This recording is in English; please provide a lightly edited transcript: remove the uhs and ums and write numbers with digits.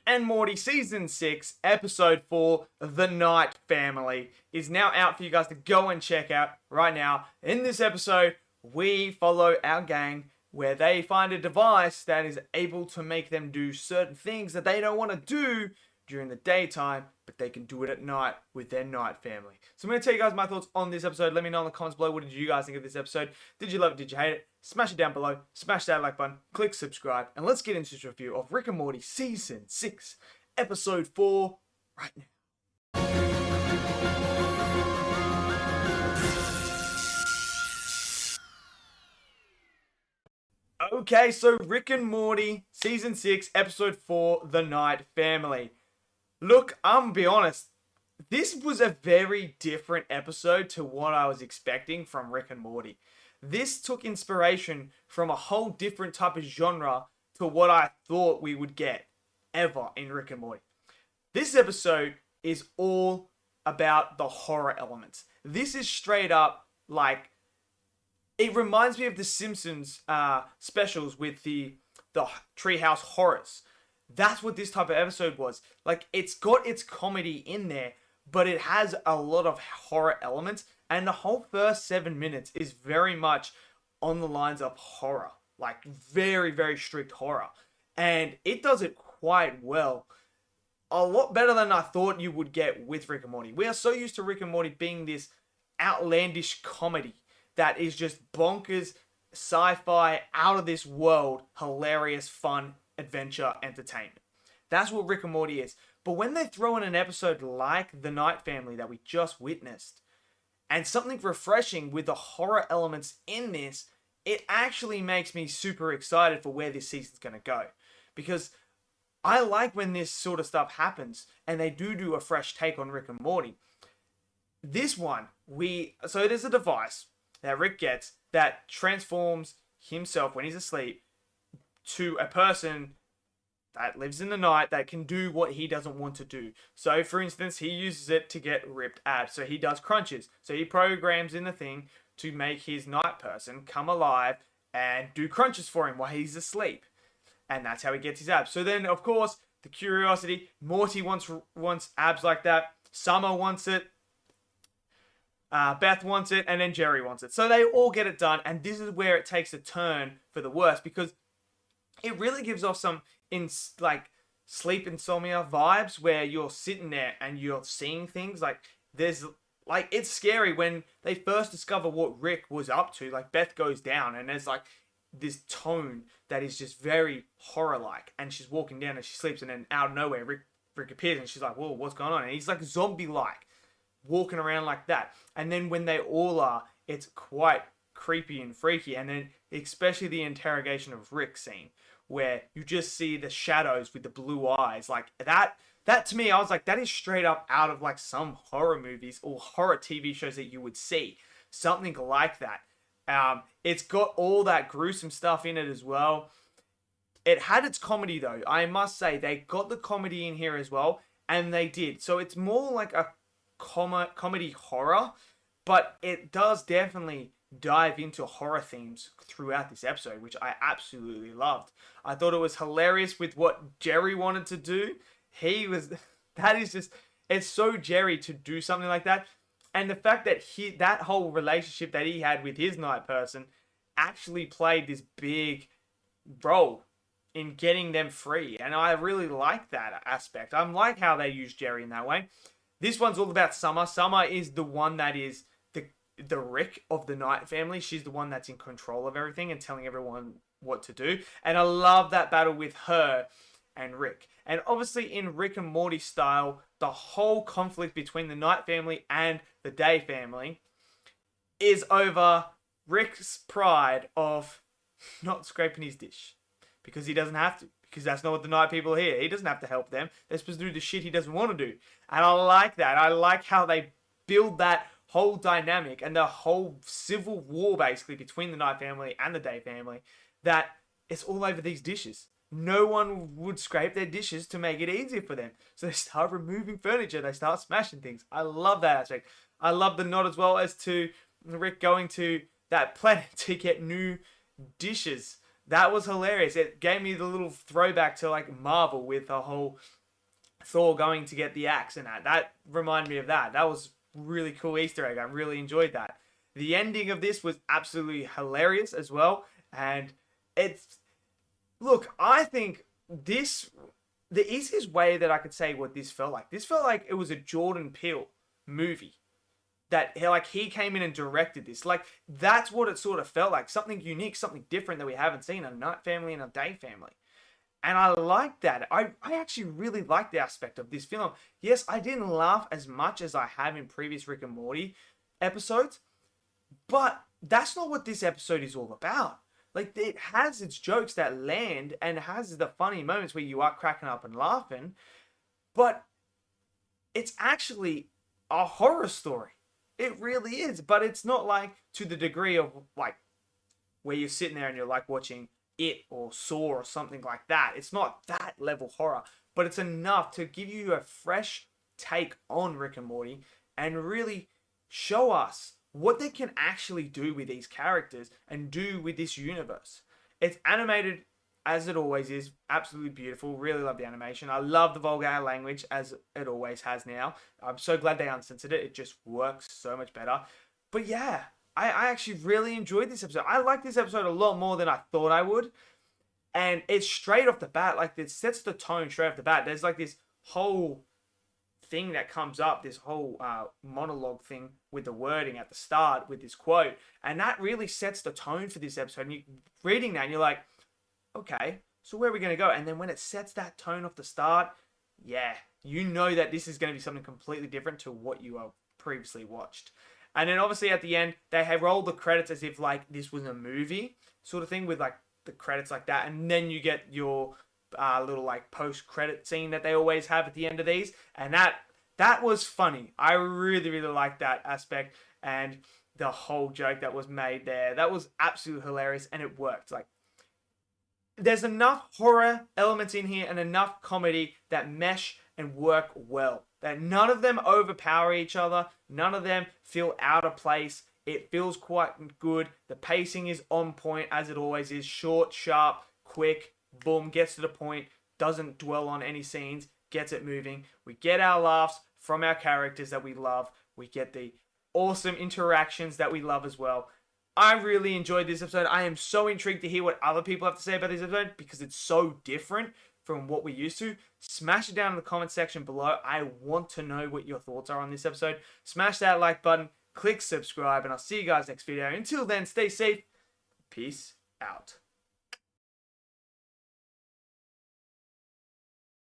and Morty Season 6, Episode 4, The Night Family, is now out for you guys to go and check out right now. In this episode, we follow our gang where they find a device that is able to make them do certain things that they don't want to do during the daytime, but they can do it at night with their night family. So I'm going to tell you guys my thoughts on this episode. Let me know in the comments below, what did you guys think of this episode? Did you love it? Did you hate it? Smash it down below, smash that like button, click subscribe, and let's get into this review of Rick and Morty Season 6, Episode 4, right now. Okay, so Rick and Morty Season 6, Episode 4, The Night Family. Look, I'm gonna be honest, this was a very different episode to what I was expecting from Rick and Morty. This took inspiration from a whole different type of genre to what I thought we would get ever in Rick and Morty. This episode is all about the horror elements. This is straight up like, it reminds me of the Simpsons specials with the Treehouse Horrors. That's what this type of episode was. Like, it's got its comedy in there, but it has a lot of horror elements. And the whole first 7 minutes is very much on the lines of horror. Like, very, very strict horror. And it does it quite well. A lot better than I thought you would get with Rick and Morty. We are so used to Rick and Morty being this outlandish comedy that is just bonkers, sci-fi, out of this world, hilarious, fun, adventure, entertainment. That's what Rick and Morty is. But when they throw in an episode like The Night Family that we just witnessed, and something refreshing with the horror elements in this, it actually makes me super excited for where this season's going to go. Because I like when this sort of stuff happens, and they do a fresh take on Rick and Morty. This one, so there's a device that Rick gets that transforms himself when he's asleep to a person that lives in the night that can do what he doesn't want to do. So, for instance, he uses it to get ripped abs. So he does crunches. So he programs in the thing to make his night person come alive and do crunches for him while he's asleep. And that's how he gets his abs. So then, of course, the curiosity, Morty wants abs like that. Summer wants it. Beth wants it, and then Jerry wants it. So they all get it done, and this is where it takes a turn for the worse, because it really gives off some sleep insomnia vibes where you're sitting there and you're seeing things. It's scary when they first discover what Rick was up to. Like, Beth goes down, and there's like this tone that is just very horror-like, and she's walking down and she sleeps, and then out of nowhere Rick appears, and she's like, whoa, what's going on? And he's like zombie-like, walking around like that. And then when they all are, it's quite creepy and freaky. And then especially the interrogation of Rick scene, where you just see the shadows with the blue eyes. Like, that to me, I was like, that is straight up out of like some horror movies or horror TV shows that you would see. Something like that. It's got all that gruesome stuff in it as well. It had its comedy though. I must say, they got the comedy in here as well. And they did. So it's more like a comedy horror, but it does definitely dive into horror themes throughout this episode, which I absolutely loved. I thought it was hilarious with what Jerry wanted to do. It's so Jerry to do something like that. And the fact that that whole relationship that he had with his night person actually played this big role in getting them free. And I really like that aspect. I like how they use Jerry in that way. This one's all about Summer. Summer is the one that is the Rick of the Night Family. She's the one that's in control of everything and telling everyone what to do. And I love that battle with her and Rick. And obviously in Rick and Morty style, the whole conflict between the Night Family and the Day Family is over Rick's pride of not scraping his dish. Because he doesn't have to. Because that's not what the night people are here. He doesn't have to help them. They're supposed to do the shit he doesn't want to do. And I like that. I like how they build that whole dynamic and the whole civil war basically between the Night Family and the Day Family. That it's all over these dishes. No one would scrape their dishes to make it easier for them. So they start removing furniture. They start smashing things. I love that aspect. I love the nod as well as to Rick going to that planet to get new dishes That was hilarious. It gave me the little throwback to like Marvel with the whole Thor going to get the axe and that. That reminded me of that. That was really cool Easter egg. I really enjoyed that. The ending of this was absolutely hilarious as well. And it's, look, I think this, the easiest way that I could say what this felt like. This felt like it was a Jordan Peele movie. That he came in and directed this. Like, that's what it sort of felt like. Something unique, something different that we haven't seen. A night family and a day family. And I like that. I actually really like the aspect of this film. Yes, I didn't laugh as much as I have in previous Rick and Morty episodes. But that's not what this episode is all about. Like, it has its jokes that land and has the funny moments where you are cracking up and laughing. But it's actually a horror story. It really is, but it's not like to the degree of like where you're sitting there and you're like watching It or Saw or something like that. It's not that level horror, but it's enough to give you a fresh take on Rick and Morty and really show us what they can actually do with these characters and do with this universe. It's animated as it always is, absolutely beautiful. Really love the animation. I love the vulgar language as it always has now. I'm so glad they uncensored it. It just works so much better. But yeah, I actually really enjoyed this episode. I like this episode a lot more than I thought I would. And it's straight off the bat, like it sets the tone straight off the bat. There's like this whole thing that comes up, this whole monologue thing with the wording at the start with this quote. And that really sets the tone for this episode. And you're reading that and you're like, okay, so where are we going to go? And then when it sets that tone off the start, yeah, you know that this is going to be something completely different to what you have previously watched. And then obviously at the end, they have rolled the credits as if like this was a movie sort of thing with like the credits like that. And then you get your little like post-credit scene that they always have at the end of these. And that was funny. I really, really liked that aspect. And the whole joke that was made there, that was absolutely hilarious. And it worked. Like, there's enough horror elements in here and enough comedy that mesh and work well. That none of them overpower each other. None of them feel out of place. It feels quite good. The pacing is on point as it always is. Short, sharp, quick, boom, gets to the point. Doesn't dwell on any scenes. Gets it moving. We get our laughs from our characters that we love. We get the awesome interactions that we love as well. I really enjoyed this episode. I am so intrigued to hear what other people have to say about this episode because it's so different from what we're used to. Smash it down in the comment section below. I want to know what your thoughts are on this episode. Smash that like button, click subscribe, and I'll see you guys next video. Until then, stay safe. Peace out.